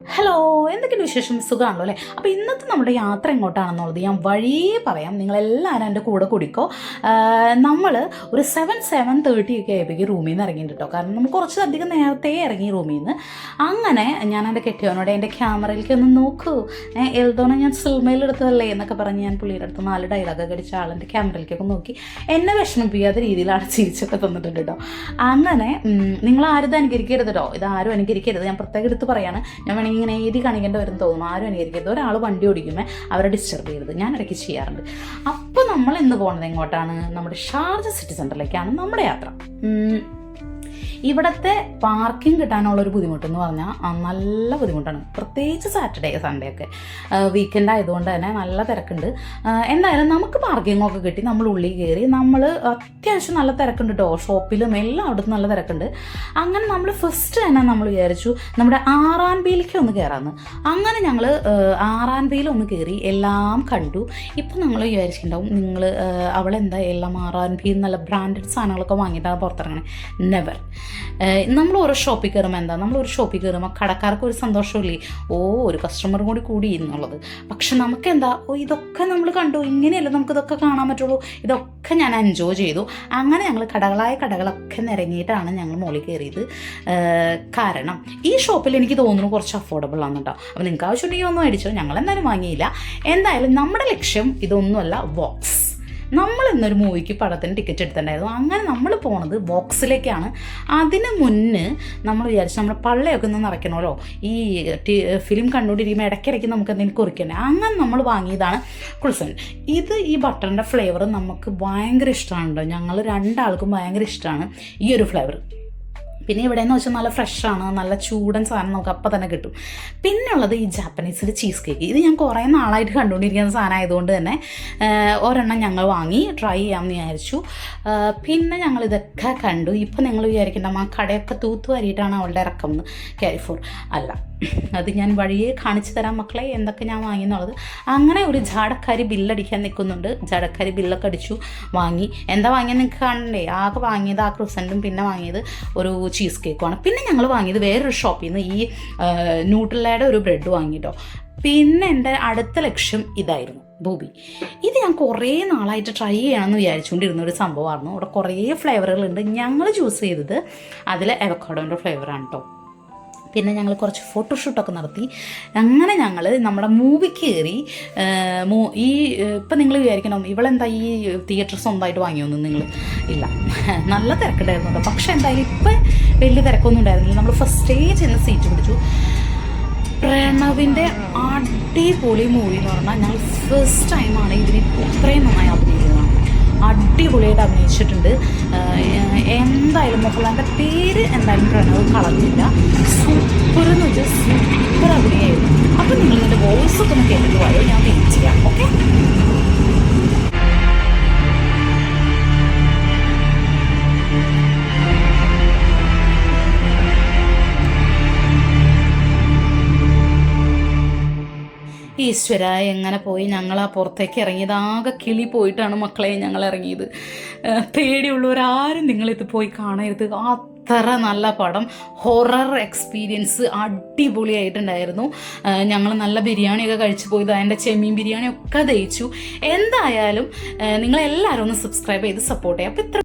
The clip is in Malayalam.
ഹലോ, എന്തൊക്കെയാണ് വിശേഷം? സുഖമാണല്ലോ അല്ലേ? അപ്പോൾ ഇന്നത്തെ നമ്മുടെ യാത്ര എങ്ങോട്ടാണെന്നുള്ളത് ഞാൻ വഴിയേ പറയാം. നിങ്ങളെല്ലാവരും എൻ്റെ കൂടെ കൂടിക്കോ. നമ്മൾ ഒരു 7:30 ഒക്കെ ആയപ്പോഴേക്ക് റൂമിൽ നിന്ന് ഇറങ്ങിയിട്ട് കേട്ടോ. കാരണം നമ്മൾ കുറച്ചധികം നേരത്തെ ഇറങ്ങി റൂമിൽ നിന്ന്. അങ്ങനെ ഞാൻ എൻ്റെ കെട്ടിയവനോട് എൻ്റെ ക്യാമറയിലേക്ക് ഒന്ന് നോക്കൂ, എൽദോനെ ഞാൻ സിനിമയിലെടുത്തതല്ലേ എന്നൊക്കെ പറഞ്ഞ് ഞാൻ പുള്ളിയുടെ അടുത്ത് 4 ഡയലോഗൊക്കെ അടിച്ച ആളിൻ്റെ ക്യാമറയിലേക്കൊക്കെ നോക്കി എന്നെ വിഷമിപ്പിക്കാത്ത രീതിയിലാണ് ചിരിച്ചൊക്കെ തന്നിട്ടുണ്ട് കേട്ടോ. അങ്ങനെ നിങ്ങൾ ആരും ഇത് അനുകരിക്കരുത് കേട്ടോ. ഇത് ആരും അനുകരിക്കരുത്. ഞാൻ പ്രത്യേകം എടുത്ത് പറയാണ്. ഞാൻ വേണമെങ്കിൽ ഇങ്ങനെ എഴുതി കാണിക്കേണ്ട വരും തോന്നും. ആരും അനുകരിക്കരുത്. ഒരാൾ വണ്ടി ഓടിക്കുമ്പോൾ അവരെ ഡിസ്റ്റർബ് ചെയ്യരുത്. ഞാൻ ഇടയ്ക്ക് ചെയ്യാറുണ്ട്. അപ്പോൾ നമ്മൾ ഇന്ന് പോകുന്നത് എങ്ങോട്ടാണ്? നമ്മുടെ ഷാർജ സിറ്റി സെൻറ്ററിലേക്കാണ് നമ്മുടെ യാത്ര. ഇവിടുത്തെ പാർക്കിംഗ് കിട്ടാനുള്ളൊരു ബുദ്ധിമുട്ടെന്ന് പറഞ്ഞാൽ നല്ല ബുദ്ധിമുട്ടാണ്. പ്രത്യേകിച്ച് സാറ്റർഡേ സൺഡേ ഒക്കെ വീക്കെൻഡ് ആയതുകൊണ്ട് തന്നെ നല്ല തിരക്കുണ്ട്. എന്തായാലും നമുക്ക് പാർക്കിങ്ങൊക്കെ കിട്ടി. നമ്മൾ ഉള്ളിൽ കയറി. നമ്മൾ അത്യാവശ്യം നല്ല തിരക്കുണ്ട് കേട്ടോ. ഷോപ്പിലും എല്ലാം അവിടുത്തെ നല്ല തിരക്കുണ്ട്. അങ്ങനെ നമ്മൾ ഫസ്റ്റ് തന്നെ നമ്മൾ വിചാരിച്ചു നമ്മുടെ ആറാൻബിയിലേക്ക് ഒന്ന് കയറാമെന്ന്. അങ്ങനെ ഞങ്ങൾ ആറാൻബിയിൽ ഒന്ന് കയറി എല്ലാം കണ്ടു. ഇപ്പം നമ്മൾ വിചാരിച്ചിട്ടുണ്ടാവും നിങ്ങൾ അവളെന്താ എല്ലാം ആറാൻബിയിൽ നല്ല ബ്രാൻഡഡ് സാധനങ്ങളൊക്കെ വാങ്ങിയിട്ടാണ് പുറത്തിറങ്ങണേ. നെവർ. നമ്മൾ ഓരോ ഷോപ്പിൽ കയറുമ്പോൾ എന്താ, നമ്മളൊരു ഷോപ്പിൽ കയറുമ്പോൾ കടക്കാർക്ക് ഒരു സന്തോഷമില്ലേ, ഒരു കസ്റ്റമറും കൂടി എന്നുള്ളത്. പക്ഷെ നമുക്കെന്താ, ഇതൊക്കെ നമ്മൾ കണ്ടു, ഇങ്ങനെയല്ല നമുക്കിതൊക്കെ കാണാൻ പറ്റുള്ളൂ. ഇതൊക്കെ ഞാൻ എൻജോയ് ചെയ്തു. അങ്ങനെ ഞങ്ങൾ കടകളൊക്കെ നിരങ്ങിയിട്ടാണ് ഞങ്ങൾ മുകളിൽ കയറിയത്. കാരണം ഈ ഷോപ്പിൽ എനിക്ക് തോന്നുന്നു കുറച്ച് അഫോർഡബിൾ ആണ് കേട്ടോ. അപ്പോൾ നിങ്ങൾക്ക് ആവശ്യമുണ്ടെങ്കിൽ ഒന്നും മേടിച്ചോ. ഞങ്ങളെന്തായാലും വാങ്ങിയില്ല. എന്തായാലും നമ്മുടെ ലക്ഷ്യം ഇതൊന്നുമല്ല, വോക്സ്. നമ്മൾ ഇന്നൊരു മൂവിക്ക് പടത്തിന് ടിക്കറ്റ് എടുത്തിട്ടുണ്ടായിരുന്നു. അങ്ങനെ നമ്മൾ പോണത് വോക്സിലേക്കാണ്. അതിന് മുന്നേ നമ്മൾ വിചാരിച്ചു നമ്മൾ പള്ളയൊക്കെ ഒന്ന് നിറയ്ക്കണമല്ലോ. ഈ ഫിലിം കണ്ടുകൊണ്ടിരിക്കുമ്പോൾ ഇടയ്ക്കിടയ്ക്ക് നമുക്ക് എന്തെങ്കിലും കുറിക്കണേ. അങ്ങനെ നമ്മൾ വാങ്ങിയതാണ് ക്രുസൻ. ഈ ബട്ടറിൻ്റെ ഫ്ലേവർ നമുക്ക് ഭയങ്കര ഇഷ്ടമാണ്. ഞങ്ങൾ രണ്ടാൾക്കും ഭയങ്കര ഇഷ്ടമാണ് ഈ ഒരു ഫ്ലേവർ. പിന്നെ ഇവിടെയെന്ന് വെച്ചാൽ നല്ല ഫ്രഷാണ്, നല്ല ചൂടൻ സാധനം നമുക്ക് അപ്പം തന്നെ കിട്ടും. പിന്നെ ഉള്ളത് ഈ ജാപ്പനീസിൻ്റെ ചീസ് കേക്ക്. ഇത് ഞാൻ കുറേ നാളായിട്ട് കണ്ടുകൊണ്ടിരിക്കുന്ന സാധനം ആയതുകൊണ്ട് തന്നെ ഒരെണ്ണം ഞങ്ങൾ വാങ്ങി ട്രൈ ചെയ്യാമെന്ന് വിചാരിച്ചു. പിന്നെ ഞങ്ങൾ ഇതൊക്കെ കണ്ടു. ഇപ്പം നിങ്ങൾ വിചാരിക്കേണ്ട ആ കടയൊക്കെ തൂത്തുവാരിയിട്ടാണ് അവളുടെ ഇറക്കം എന്ന്. കാരിഫോർ അല്ല, അത് ഞാൻ വഴിയെ കാണിച്ചു തരാം മക്കളെ എന്തൊക്കെ ഞാൻ വാങ്ങിയെന്നുള്ളത്. അങ്ങനെ ഒരു ജാടക്കാരി ബില്ലടിക്കാൻ നിൽക്കുന്നുണ്ട്. ജാടക്കാരി ബില്ലൊക്കെ അടിച്ചു, വാങ്ങി. എന്താ വാങ്ങിയെന്ന് നിങ്ങൾക്ക് കാണണ്ടേ? ആകെ വാങ്ങിയത് ആ ക്രുസൻറ്റും പിന്നെ വാങ്ങിയത് ഒരു ചീസ് കേക്കുമാണ്. പിന്നെ ഞങ്ങൾ വാങ്ങിയത് വേറൊരു ഷോപ്പിൽ നിന്ന് ഈ ന്യൂട്രലയുടെ ഒരു ബ്രെഡ് വാങ്ങിയിട്ടോ. പിന്നെ എൻ്റെ അടുത്ത ലക്ഷ്യം ഇതായിരുന്നു, ബൂബി. ഇത് ഞാൻ കുറേ നാളായിട്ട് ട്രൈ ചെയ്യണമെന്ന് വിചാരിച്ചുകൊണ്ടിരുന്ന ഒരു സംഭവമായിരുന്നു. അവിടെ കുറേ ഫ്ലേവറുകളുണ്ട്. ഞങ്ങൾ ചൂസ് ചെയ്തത് അതിൽ അവക്കാഡോൻ്റെ ഫ്ലേവറാണ് കേട്ടോ. പിന്നെ ഞങ്ങൾ കുറച്ച് ഫോട്ടോഷൂട്ടൊക്കെ നടത്തി. അങ്ങനെ ഞങ്ങൾ നമ്മുടെ മൂവിക്ക് കയറി. ഇപ്പം നിങ്ങൾ വിചാരിക്കണം ഇവളെന്താ ഈ തിയേറ്റർ സ്വന്തമായിട്ട് വാങ്ങിയൊന്നും. നിങ്ങൾ ഇല്ല, നല്ല തിരക്കുണ്ടായിരുന്നു കേട്ടോ. പക്ഷേ എന്തായാലും ഇപ്പം വലിയ തിരക്കൊന്നും ഉണ്ടായിരുന്നില്ല. നമ്മൾ ഫസ്റ്റ് ചെന്ന് സീറ്റ് പിടിച്ചു. പ്രണവിൻ്റെ അടിപൊളി മൂവി എന്ന് പറഞ്ഞാൽ ഞങ്ങൾ ഫസ്റ്റ് ടൈമാണ് ഇതിന് ഇത്രയും നന്നായി അഭിനയിക്കുന്നതാണ്. അടിപൊളിയായിട്ട് അഭിനയിച്ചിട്ടുണ്ട്. എന്തായാലും മോഹൻലാലിൻ്റെ പേര് എന്തായാലും പ്രണവ് കളഞ്ഞില്ല. സൂപ്പർ എന്ന് വെച്ചാൽ സൂപ്പർ അഭിനയമായിരുന്നു. അപ്പം നിങ്ങൾ ഇതിൻ്റെ വോയിസൊക്കെ ഒന്ന് കേട്ടിട്ട് പോയോ, ഞാൻ വെയിറ്റ് ചെയ്യാം. ഓക്കെ. ഈശ്വര, എങ്ങനെ പോയി ഞങ്ങൾ ആ പുറത്തേക്ക് ഇറങ്ങിയത്? ആകെ കിളി പോയിട്ടാണ് മക്കളെ ഞങ്ങൾ ഇറങ്ങിയത്. പേടിയുള്ളവരാരും നിങ്ങളിത് പോയി കാണരുത്. അത്ര നല്ല പടം, ഹൊറർ എക്സ്പീരിയൻസ് അടിപൊളിയായിട്ടുണ്ടായിരുന്നു. ഞങ്ങൾ നല്ല ബിരിയാണിയൊക്കെ കഴിച്ചു പോയത്. അതിൻ്റെ ചെമ്മീൻ ബിരിയാണിയൊക്കെ ദഹിച്ചു. എന്തായാലും നിങ്ങളെല്ലാവരും ഒന്ന് സബ്സ്ക്രൈബ് ചെയ്ത് സപ്പോർട്ട് ചെയ്യാം. അപ്പോൾ ഇത്ര